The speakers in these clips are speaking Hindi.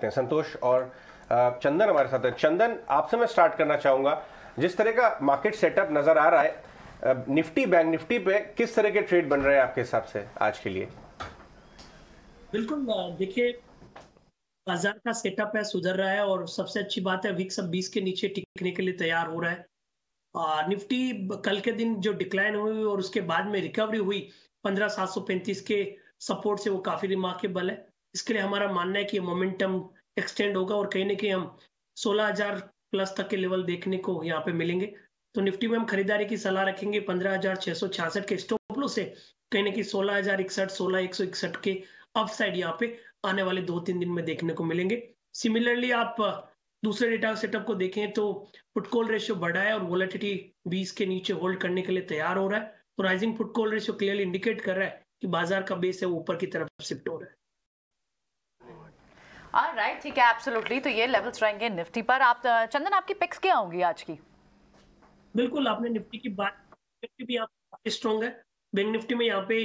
देखते हैं। संतोष और चंदन हमारे साथ है। चंदन, आपसे मैं स्टार्ट करना चाहूंगा, जिस तरह का मार्केट सेटअप नजर आ रहा है, निफ्टी बैंक निफ्टी पे किस तरह के ट्रेड बन रहे हैं आपके हिसाब से आज के लिए? बिल्कुल, देखिए, बाजार का सेटअप है, सुधर रहा है और सबसे अच्छी बात है विक्स अब 20 के नीचे टिकने के लिए तैयार हो रहा है। निफ्टी कल के दिन जो डिक्लाइन हुई और उसके बाद में रिकवरी हुई 15,735 के सपोर्ट से, वो काफी रिमार्केबल है। इसके लिए हमारा मानना है कि मोमेंटम एक्सटेंड होगा और कहीं ना कहीं हम 16,000 प्लस तक के लेवल देखने को यहाँ पे मिलेंगे। तो निफ्टी में हम खरीदारी की सलाह रखेंगे 15,666 के स्टॉप लॉस से कहीं ना कहीं 16,061, 16,161 के अपसाइड यहाँ पे आने वाले 2-3 दिन में देखने को मिलेंगे। सिमिलरली आप दूसरे डेटा सेटअप को देखें तो पुट कॉल रेशियो बढ़ा है और वोलेटिलिटी 20 के नीचे होल्ड करने के लिए तैयार हो रहा है। तो rising put call ratio clearly indicate कर रहा है कि बाजार का बेस है वो ऊपर की तरफ शिफ्ट हो रहा है। राइट, ठीक है, एब्सोल्युटली। तो ये लेवल्स रहेंगे निफ्टी पर। आप चंदन, आपकी पिक्स क्या होंगी आज की? बिल्कुल, आपने निफ्टी की बात, निफ्टी भी यहाँ पे स्ट्रॉन्ग है। बैंक निफ्टी में यहाँ पे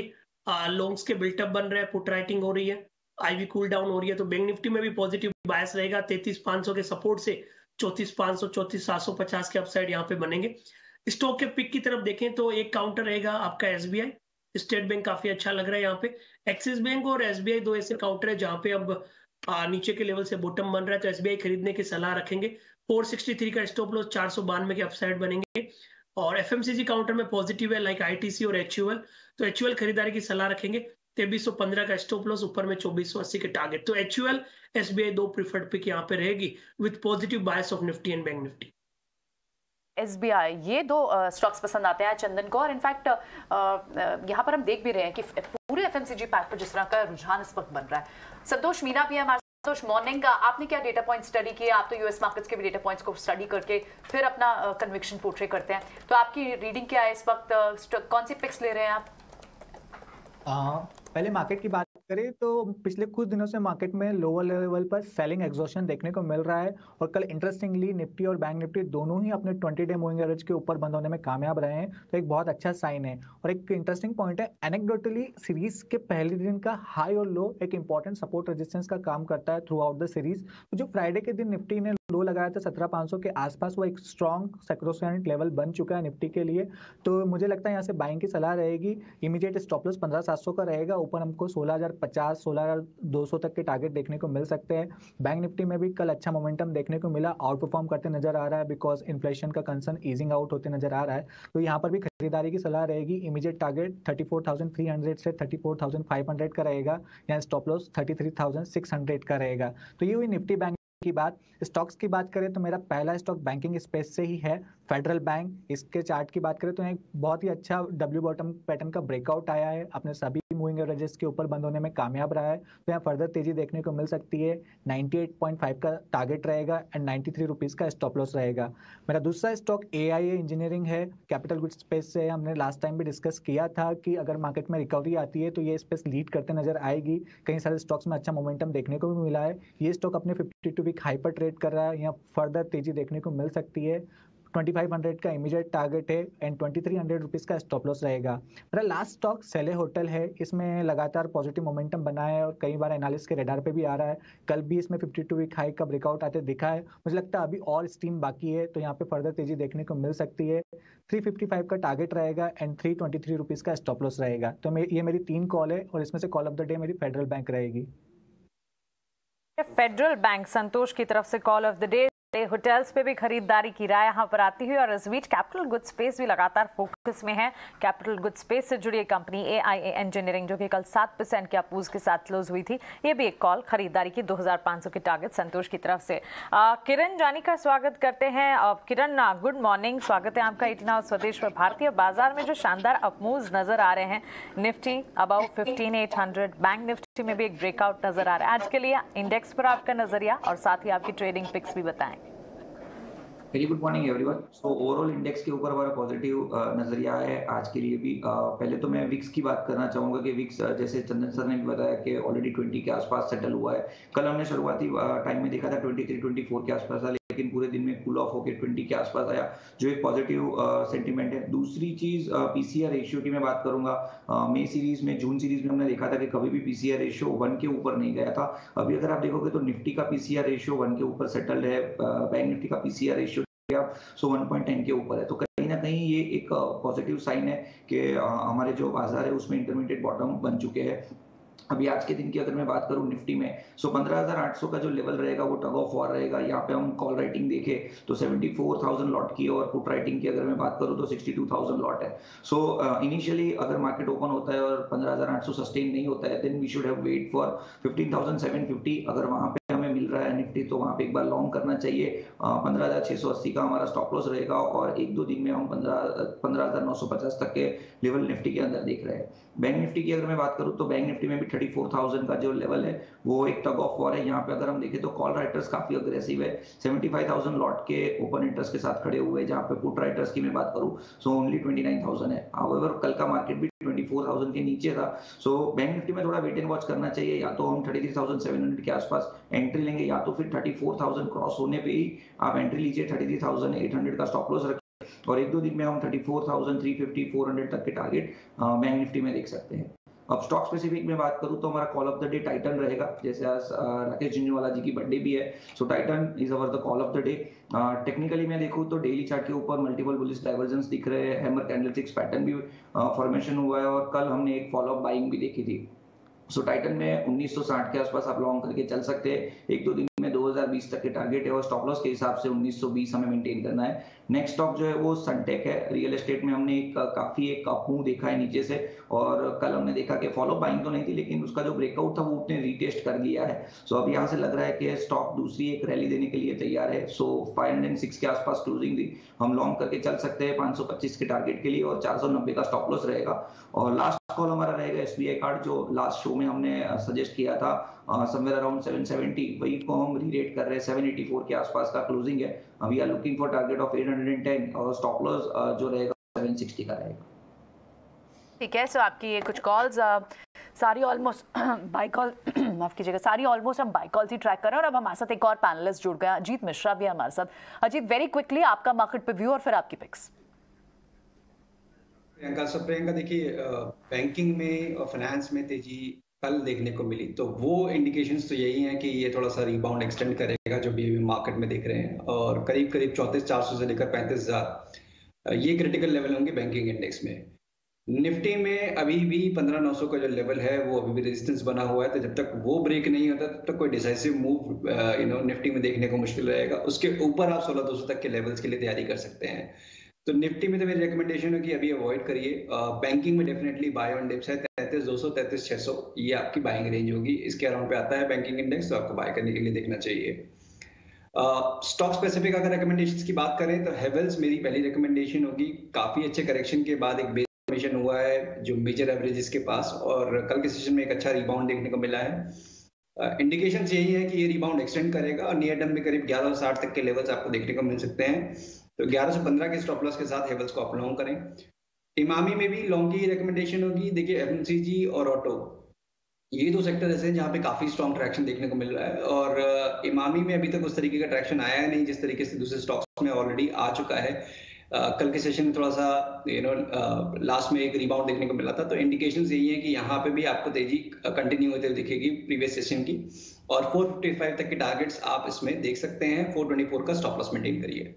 लॉन्ग्स के बिल्टअप बन रहे हैं, पुट राइटिंग हो रही है, आईवी कूल डाउन हो रही है। तो बैंक निफ्टी में भी पॉजिटिव बायस रहेगा। 33,500 के सपोर्ट से 34,500, 34,750 के अपसाइड यहाँ पे बनेंगे। स्टॉक के पिक की तरफ देखें तो एक काउंटर रहेगा आपका एसबीआई, स्टेट बैंक काफी अच्छा लग रहा है यहाँ पे। एक्सिस बैंक और एसबीआई दो ऐसे काउंटर है जहाँ पे अब नीचे के लेवल से बॉटम बन रहा है, तो एसबीआई खरीदने की सलाह रखेंगे। 463 का स्टॉप लॉस, 492 के अपसाइड बनेंगे। और एफएमसीजी काउंटर में पॉजिटिव है लाइक आईटीसी और एचयूएल, तो एचयूएल खरीदारी की सलाह रखेंगे। 2315 का स्टॉप लॉस, ऊपर में 2480 के टारगेट। तो एचयूएल एसबीआई दो प्रीफर्ड पिक यहाँ पे रहेगी with positive bias of Nifty and bank Nifty. SBI, ये दो स्टॉक्स पसंद आते हैं चंदन को। और इनफैक्ट यहाँ पर हम देख भी रहे हैं कि पूरे एफएमसीजी पैक पर जिस तरह का रुझान इस वक्त बन रहा है। संतोष मीना भी है हमारे। संतोष, मॉर्निंग का आपने क्या डेटा पॉइंट स्टडी किया? आप तो यूएस मार्केट्स के भी डेटा पॉइंट्स को स्टडी करके फिर अपना कन्विक्शन पोर्ट्रे करते हैं, तो आपकी रीडिंग क्या है इस वक्त? कौन सी पिक्स ले रहे हैं आप? पहले मार्केट की बात करें तो पिछले कुछ दिनों से मार्केट में लोअर लेवल पर सेलिंग एग्जॉशन देखने को मिल रहा है और कल इंटरेस्टिंगली निफ्टी और बैंक निफ्टी दोनों ही अपने 20 डे मूविंग एवरेज के ऊपर बंद होने में कामयाब रहे हैं, तो एक बहुत अच्छा साइन है। और एक इंटरेस्टिंग पॉइंट है, एनेक्डोटली सीरीज के पहले दिन का हाई और लो एक इंपॉर्टेंट सपोर्ट रेजिस्टेंस का काम करता है थ्रू आउट द सीरीज। तो जो फ्राइडे के दिन निफ्टी ने लो लगाया था 17,500 के आसपास, वो एक स्ट्रॉन्ग सैक्रोसेंट लेवल बन चुका है निफ्टी के लिए। तो मुझे लगता है यहाँ से बाइंग की सलाह रहेगी। इमीडिएट स्टॉप लॉस 15,700 का रहेगा, ऊपर हमको 16,050, 16,200 तक के टारगेट देखने को मिल सकते हैं। बैंक निफ्टी में भी कल अच्छा मोमेंटम देखने को मिला, आउट परफॉर्म करते नजर आ रहा है बिकॉज इन्फ्लेशन का कंसर्न ईजिंग आउट होते नजर आ रहा है। तो यहाँ पर भी खरीदारी की सलाह रहेगी। इमीडिएट टारगेट 34,300 से 34,500 का रहेगा, यहाँ स्टॉप लॉस 33,600 का रहेगा। तो ये हुई निफ्टी बैंक की बात। स्टॉक्स की बात करें तो मेरा पहला स्टॉक बैंकिंग स्पेस से ही है, फेडरल बैंक। इसके चार्ट की बात करें तो एक बहुत ही अच्छा डब्ल्यू बॉटम पैटर्न का ब्रेकआउट आया है, अपने सभी मूविंग एवरेजेस के ऊपर बंद होने में कामयाब रहा है, तो यहाँ फर्दर तेजी देखने को मिल सकती है। 98.5 का टारगेट रहेगा एंड 93 रुपीज का स्टॉप लॉस रहेगा। मेरा दूसरा स्टॉक AIA इंजीनियरिंग है, कैपिटल गुड्स स्पेस से। हमने लास्ट टाइम भी डिस्कस किया था कि अगर मार्केट में रिकवरी आती है तो ये स्पेस लीड करते नजर आएगी। कई सारे स्टॉक्स में अच्छा मोमेंटम देखने को भी मिला है। ये स्टॉक अपने 52 वीक हाई पर ट्रेड कर रहा है, यहाँ फर्दर तेजी देखने को मिल सकती है। 2500 का इमीडिएट टारगेट है एंड 2300 रुपीज का स्टॉप लॉस रहेगा। मेरा लास्ट स्टॉक सेले होटल है, इसमें लगातार पॉजिटिव मोमेंटम बना है और कई बार एनालिस्ट के रेडार पे भी आ रहा है। कल भी इसमें 52 वीक हाई का ब्रेकआउट आते दिखा है। मुझे लगता है अभी और स्टीम बाकी है, तो यहाँ पे फर्दर तेजी देखने को मिल सकती है। 355 का टारगेट रहेगा एंड 323 रुपीज का स्टॉप लॉस रहेगा। तो ये मेरी 3 कॉल है और इसमें से कॉल ऑफ द डे मेरी फेडरल बैंक रहेगी। फेडरल बैंक संतोष की तरफ से call of the day. Hotels पे भी खरीदारी की राय यहाँ पर आती हुई और इस बीच कैपिटल गुड स्पेस भी लगातार फोकस में है। कैपिटल गुड स्पेस से जुड़ी कंपनी AIA इंजीनियरिंग जो कि कल 7% के अपूज के साथ क्लोज हुई थी, ये भी एक कॉल खरीदारी की 2,500 के टारगेट संतोष की तरफ से। किरण जानी का स्वागत करते हैं। किरण, गुड मॉर्निंग, स्वागत है आपका 18 आवर्स स्वदेश पर। भारतीय बाजार में जो शानदार अपमूव्स नजर आ रहे हैं, निफ्टी अबाउ 15,800, बैंक निफ्टी में भी एक ब्रेकआउट नजर आ रहा है। आज के लिए इंडेक्स पर आपका नजरिया और साथ ही आपकी ट्रेडिंग पिक्स भी बताएं। Very good morning everyone. So overall index के ऊपर हमारा पॉजिटिव नजरिया है आज के लिए भी। पहले तो मैं विक्स की बात करना चाहूंगा कि विक्स जैसे चंदन सर ने भी बताया कि ऑलरेडी 20 के आसपास सेटल हुआ है। कल हमने शुरुआती टाइम में देखा था 23-24 के आसपास, लेकिन पूरे दिन में कूल ऑफ होकर 20 के आसपास आया, जो एक पॉजिटिव सेंटीमेंट है। दूसरी चीज पीसीआर रेशियो की मैं बात करूंगा। मई सीरीज में, जून सीरीज में हमने देखा था कि कभी भी पीसीआर रेशियो 1 के ऊपर नहीं गया था। अभी अगर आप देखोगे तो निफ्टी का पीसीआर रेशियो 1 के ऊपर सेटल्ड है, बैंक निफ्टी का पीसीआर रेशियो 1.10 के ऊपर है। तो कहीं ना कहीं ये एक पॉजिटिव साइन है कि हमारे जो बाजार है उसमें इंटरमीडिएट बॉटम बन चुके हैं। अभी आज के दिन की अगर मैं बात करूं निफ्टी में, 15,800 का जो लेवल रहेगा वो टग ऑफ वॉर रहेगा। यहाँ पे हम कॉल राइटिंग देखें तो 74,000 लॉट की, और पुट राइटिंग की अगर मैं बात करूं तो 62,000 लॉट है। सो इनिशियली अगर मार्केट ओपन होता है और 15,800 सस्टेन नहीं होता है, then we should have wait for 15,750। अगर वहां पे हमें मिल रहा है निफ्टी तो वहां पे एक बार लॉन्ग करना चाहिए। 15,680 का हमारा स्टॉप लॉस रहेगा, और 1-2 दिन में हम 15,950 तक के लेवल निफ्टी के अंदर देख रहे हैं। बैंक निफ्टी की अगर मैं बात करूं तो बैंक निफ्टी में भी 34,000 का जो लेवल है वो एक टग ऑफ वॉर है। यहाँ पे अगर हम देखें तो कॉल राइटर्स काफी अग्रेसिव है, 75,000 लॉट के ओपन इंटरेस्ट के साथ खड़े हुए हैं। जहाँ पे पुट राइटर्स की मैं बात करूं सो ओनली 29,000 है। हाउएवर कल का मार्केट भी 24,000 के नीचे था। सो बैंक निफ्टी में थोड़ा वेट एंड वॉच करना चाहिए। या तो हम 33,700 के आसपास एंट्री लेंगे, या तो फिर 34,000 क्रॉस होने पे ही आप एंट्री लीजिए। 33,800 का स्टॉप लॉस रखिए, और 1-2 दिन में हम 34,350, 400 तक के टारगेट बैंक निफ्टी में देख सकते हैं। अब स्टॉक स्पेसिफिक में बात करूं तो हमारा call of the day Titan रहेगा। जैसे आज राकेश झुंझुनवाला जी की बर्थडे भी है, so Titan is our the call of the day. Technically मैं देखूं तो डेली चार्ट के ऊपर मल्टीपल बुलिश डाइवर्जेंस दिख रहे हैं, हैमर कैंडलस्टिक्स पैटर्न भी फॉर्मेशन हुआ है, और कल हमने एक फॉलो अप बाइंग भी देखी थी। सो टाइटन में 1960 के आसपास आप लॉन्ग करके चल सकते हैं। 1-2 दिन में 2020 तक के टारगेट है, और स्टॉप लॉस के हिसाब से 1920 हमें मेंटेन करना है। नेक्स्ट स्टॉक जो है वो सनटेक है। रियल एस्टेट में हमने काफी एक मूव देखा है नीचे से, और कल हमने देखा कि फॉलो बाइंग तो नहीं थी, लेकिन उसका जो ब्रेकआउट था वो उसने रीटेस्ट कर दिया है। सो अब यहाँ से लग रहा है कि स्टॉक दूसरी एक रैली देने के लिए तैयार है। सो 506 के आसपास क्लोजिंग दी, हम लॉन्ग करके चल सकते हैं 525 के टारगेट के लिए, और 490 का स्टॉप लॉस रहेगा। और लास्ट कॉल हमारा रहेगा एसबीआई कार्ड, जो लास्ट शो में हमने सजेस्ट किया था समवेयर अराउंड 770, वही को हम रीरेट कर रहे हैं। 784 के आसपास का क्लोजिंग है। We are looking for target of 810, और स्टॉप लॉस जो रहेगा 760 का रहेगा। ठीक है, सो आपकी ये कुछ कॉल्स सारी ऑलमोस्ट बाय कॉल माफ कीजिएगा, सारी ऑलमोस्ट हम बाय कॉल्स ही ट्रैक कर रहे हैं। और अब हमारे साथ एक और पैनलिस्ट जुड़ गया, अजीत मिश्रा भी है हमारे साथ। अजीत, वेरी क्विकली आपका मार्केट पे व्यू और फिर आपकी पिक्स। प्रियंका देखिए, बैंकिंग में और फाइनेंस में तेजी कल देखने को मिली, तो वो इंडिकेशंस तो यही हैं कि ये थोड़ा सा रिबाउंड एक्सटेंड करेगा जो भी मार्केट में देख रहे हैं, और करीब 34,400 से लेकर 35,000 ये क्रिटिकल लेवल होंगे बैंकिंग इंडेक्स में। निफ्टी में अभी भी 15,900 का जो लेवल है वो अभी भी रेजिस्टेंस बना हुआ है, तो जब तक वो ब्रेक नहीं होता तब तक कोई डिसाइसिव मूव निफ्टी में देखने को मुश्किल रहेगा। उसके ऊपर आप 16,200 तक के लेवल्स के लिए तैयारी कर सकते हैं। तो निफ्टी में तो मेरी रिकमेंडेशन है कि अभी अवॉइड करिए। बैंकिंग में डेफिनेटली बाय ऑन डिप्स है, 33,200, 33,600 ये आपकी बाइंग रेंज होगी। इसके अराउंड पे आता है बैंकिंग इंडेक्स, तो आपको बाय करने के लिए देखना चाहिए। स्टॉक स्पेसिफिक अगर रिकमेंडेशंस की बात करें तो हेवेल्स मेरी पहली रिकमेंडेशन होगी। काफी अच्छे करेक्शन के बाद एक बेस फॉर्मेशन हुआ है जो मेजर एवरेजेस के पास, और कल के सेशन में एक अच्छा रिबाउंड देखने को मिला है। इंडिकेशंस यही है कि ये रिबाउंड एक्सटेंड करेगा, और नियर टर्म में करीब 1160 तक के लेवल्स आपको देखने को मिल सकते हैं। तो 1115 के स्टॉप लॉस के साथ हेवेल्स को आप लॉन्ग करें। इमामी में भी लॉन्ग की रिकमेंडेशन होगी। देखिए, एफएमसीजी और ऑटो ये दो सेक्टर ऐसे हैं जहाँ पे काफी स्ट्रॉन्ग ट्रैक्शन देखने को मिल रहा है, और इमामी में अभी तक उस तरीके का ट्रैक्शन आया नहीं जिस तरीके से दूसरे स्टॉक्स में ऑलरेडी आ चुका है। कल के सेशन में थोड़ा सा लास्ट में एक रिबाउंड देखने को मिला था, तो इंडिकेशंस यही है कि यहाँ पे भी आपको तेजी कंटिन्यू होते हुए दिखेगी प्रीवियस सेशन की, और 455 तक के टारगेट्स आप इसमें देख सकते हैं। 424 का स्टॉप लॉस मेंटेन करिए।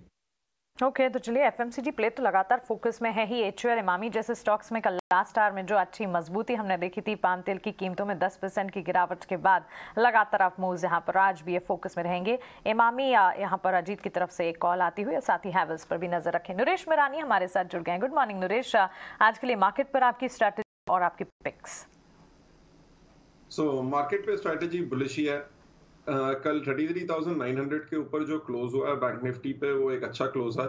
ओके, तो चलिए, एफएमसीजी प्ले तो लगातार फोकस में है ही। एचयूएल, इमामी जैसे स्टॉक्स में कल लास्ट आवर में जो अच्छी मजबूती हमने देखी थी, पाम तेल की कीमतों में 10% की गिरावट के बाद लगातार आप मूव्स यहाँ पर आज भी ये फोकस में रहेंगे। इमामी यहाँ पर अजीत की तरफ से एक कॉल आती हुई, और साथ ही हैवेल्स पर भी नजर रखें। नरेश मिरानी हमारे साथ जुड़ गए हैं। गुड मॉर्निंग नरेश, आज के लिए मार्केट पर आपकी स्ट्रैटेजी और आपकी पिक्स। सो मार्केट पे स्ट्रैटेजी बुलिश ही है। कल 33,900 के ऊपर जो क्लोज हुआ है बैंक निफ्टी पे, वो एक अच्छा क्लोज है।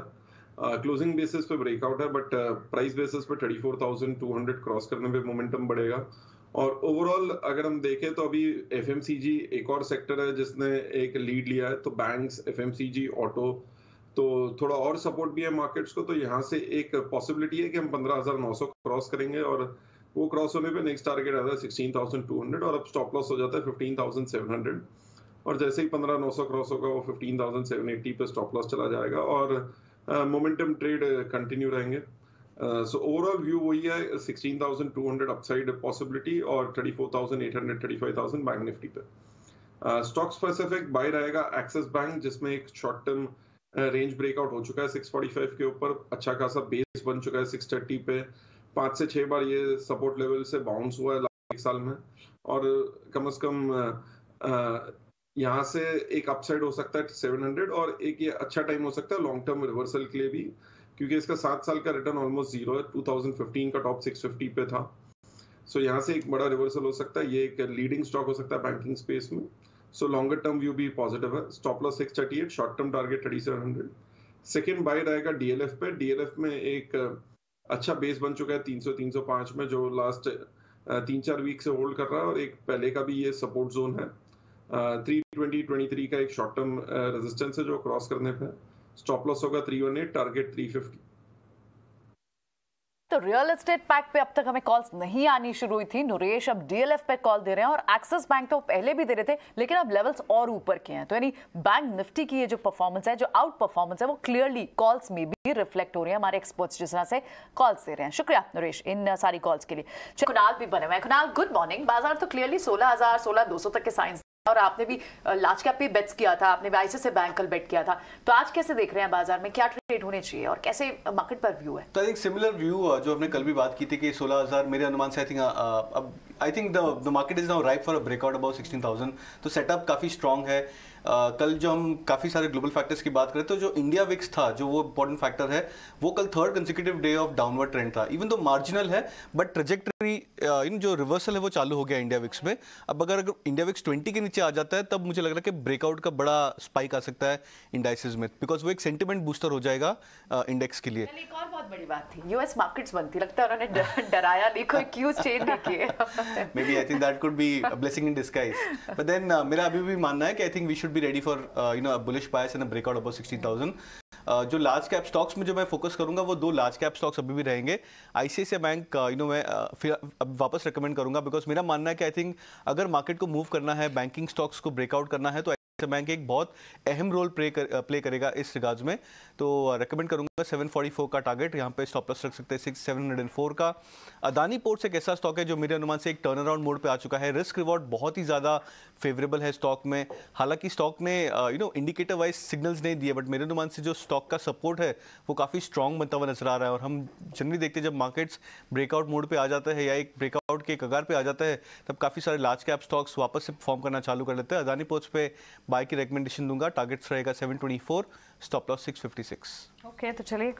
क्लोजिंग बेसिस पे ब्रेकआउट है, बट प्राइस बेसिस पे 34,200 क्रॉस करने पे मोमेंटम बढ़ेगा। और ओवरऑल अगर हम देखें तो अभी एफएमसीजी एक और सेक्टर है जिसने एक लीड लिया है, तो बैंक्स, एफएमसीजी, ऑटो, तो थोड़ा और सपोर्ट भी है मार्केट्स को। तो यहाँ से एक पॉसिबिलिटी है कि हम 15,900 क्रॉस करेंगे, और वो क्रॉस होने पे नेक्स्ट टारगेट आता है 16,200, और अब स्टॉप लॉस हो जाता है 15,700। और जैसे ही 15,900 क्रॉस होगा वो 15,780 पे स्टॉप लॉस चला जाएगा और मोमेंटम ट्रेड कंटिन्यू रहेंगे। सो ओवरऑल व्यू वही है 16,200 अपसाइड पॉसिबिलिटी और 34,800 35,000 बैंक निफ्टी पे। स्टॉक स्पेसिफिक बाय रहेगा एक्सिस बैंक, जिसमें एक शॉर्ट टर्म रेंज ब्रेकआउट हो चुका है 645 के ऊपर, अच्छा खासा बेस बन चुका है 630 पे, 5 से 6 बार ये सपोर्ट लेवल से बाउंस हुआ है एक साल में, और कम से कम यहाँ से एक अपसाइड हो सकता है 700 और एक ये अच्छा टाइम हो सकता है लॉन्ग टर्म रिवर्सल के लिए भी, क्योंकि इसका 7 साल का रिटर्न ऑलमोस्ट जीरो है। 2015 का टॉप 650 पे था, सो यहाँ से एक बड़ा रिवर्सल हो सकता है। ये एक लीडिंग स्टॉक हो सकता है बैंकिंग स्पेस में, सो लॉन्गर टर्म व्यू भी पॉजिटिव है। Stop loss 638, short term target 3700। Second by रहेगा डीएलएफ पे। डीएलएफ में एक अच्छा बेस बन चुका है 300-305 में, जो लास्ट 3-4 वीक से होल्ड कर रहा है, और एक पहले का भी ये सपोर्ट जोन है 320-23 का एक शॉर्ट टर्म रेजिस्टेंस है जो क्रॉस करने पे। स्टॉप लॉस होगा 318, टारगेट 350। तो रियल एस्टेट पैक पे अब तक हमें कॉल्स नहीं आनी शुरू हुई थी। नरेश अब डीएलएफ पे कॉल दे रहे हैं और एक्सिस बैंक तो पहले भी दे रहे थे, लेकिन अब लेवल्स और ऊपर के हैं। तो यानी बैंक निफ्टी की ये जो परफॉर्मेंस है, जो आउट परफॉर्मेंस है, वो क्लियरली कॉल्स में भी रिफ्लेक्ट हो रही है। हमारे एक्सपर्ट्स जिस तरह से कॉल्स दे रहे हैं, शुक्रिया नरेश इन सारी कॉल्स के लिए। कुणाल भी बने हुए हैं। Kunal, good morning. बाजार तो क्लियरली 16,000 16,200 तक के साइंस, और आपने भी लार्ज कैप पे बेट्स किया था, आपने भी आईसीआईसीआई बैंक कल बेट किया था। तो आज कैसे देख रहे हैं बाजार में, क्या ट्रेड होने चाहिए और कैसे मार्केट पर व्यू है? तो आई थिंक सिमिलर व्यू जो हमने कल भी बात की थी कि 16,000 मेरे अनुमान से I think the market is now ripe for a breakout about 16,000। तो सेटअप काफी स्ट्रांग है। कल जो हम काफ़ी सारे ग्लोबल फैक्टर्स की बात करें तो जो इंडिया विक्स था, जो वो इंपॉर्टेंट फैक्टर है, वो कल third consecutive day of downward trend था। इवन तो मार्जिनल है बट ट्रेजेक्टरी इन जो रिवर्सल है वो चालू हो गया इंडिया विक्स में। अब अगर इंडिया विक्स 20 के नीचे आ जाता है तब मुझे लग रहा है कि ब्रेकआउट का बड़ा स्पाइक आ सकता है इंडाइसेस में, बिकॉज वो एक सेंटिमेंट बूस्टर हो जाएगा इंडेक्स के लिए। एक और बहुत बड़ी बात थी, यूएस मार्केट्स बनती, लगता है उन्होंने डराया नहीं, कोई क्यूज चेंज नहीं किए। May be I think that could be a blessing in disguise, but then मेरा अभी भी मानना है कि I think we should be ready for bullish bias and breakout about 16,000। जो लार्ज कैप स्टॉक्स में जो मैं फोकस करूंगा वो 2 लार्ज कैप स्टॉक्स अभी भी रहेंगे। आईसीआईसीआई बैंक मैं फिर अब वापस रिकमेंड करूंगा, बिकॉज मेरा मानना है कि आई थिंक अगर मार्केट को मूव करना है, बैंकिंग स्टॉक्स को ब्रेकआउट करना है, तो बैंक एक बहुत अहम रोल प्ले करेगा इस रिगार्ड्स में। तो रेकमेंड करूंगा 744 का टारगेट, यहाँ पे स्टॉप लॉस रख सकते हैं 704 का। अदानी पोर्ट्स एक ऐसा स्टॉक है जो मेरे अनुमान से एक टर्न अराउंड मोड पे आ चुका है। रिस्क रिवॉर्ड बहुत ही ज़्यादा फेवरेबल है स्टॉक में। हालांकि स्टॉक ने इंडिकेटर वाइज सिग्नल्स नहीं दिए, बट मेरे अनुमान से जो स्टॉक का सपोर्ट है वो काफ़ी स्ट्रॉन्ग बनता हुआ नजर आ रहा है। और हम जनरली देखते हैं जब मार्केट्स ब्रेकआउट मोड पे आ जाता है या एक ब्रेकआउट के कगार पे आ जाता है, तब काफ़ी सारे लार्ज कैप स्टॉक्स वापस से परफॉर्म करना चालू कर लेते हैं। अदानी पोर्ट्स पे बाय की रिकमेंडेशन दूंगा, टारगेट्स रहेगा 724, स्टॉप लॉस 656। ओके, तो चलिए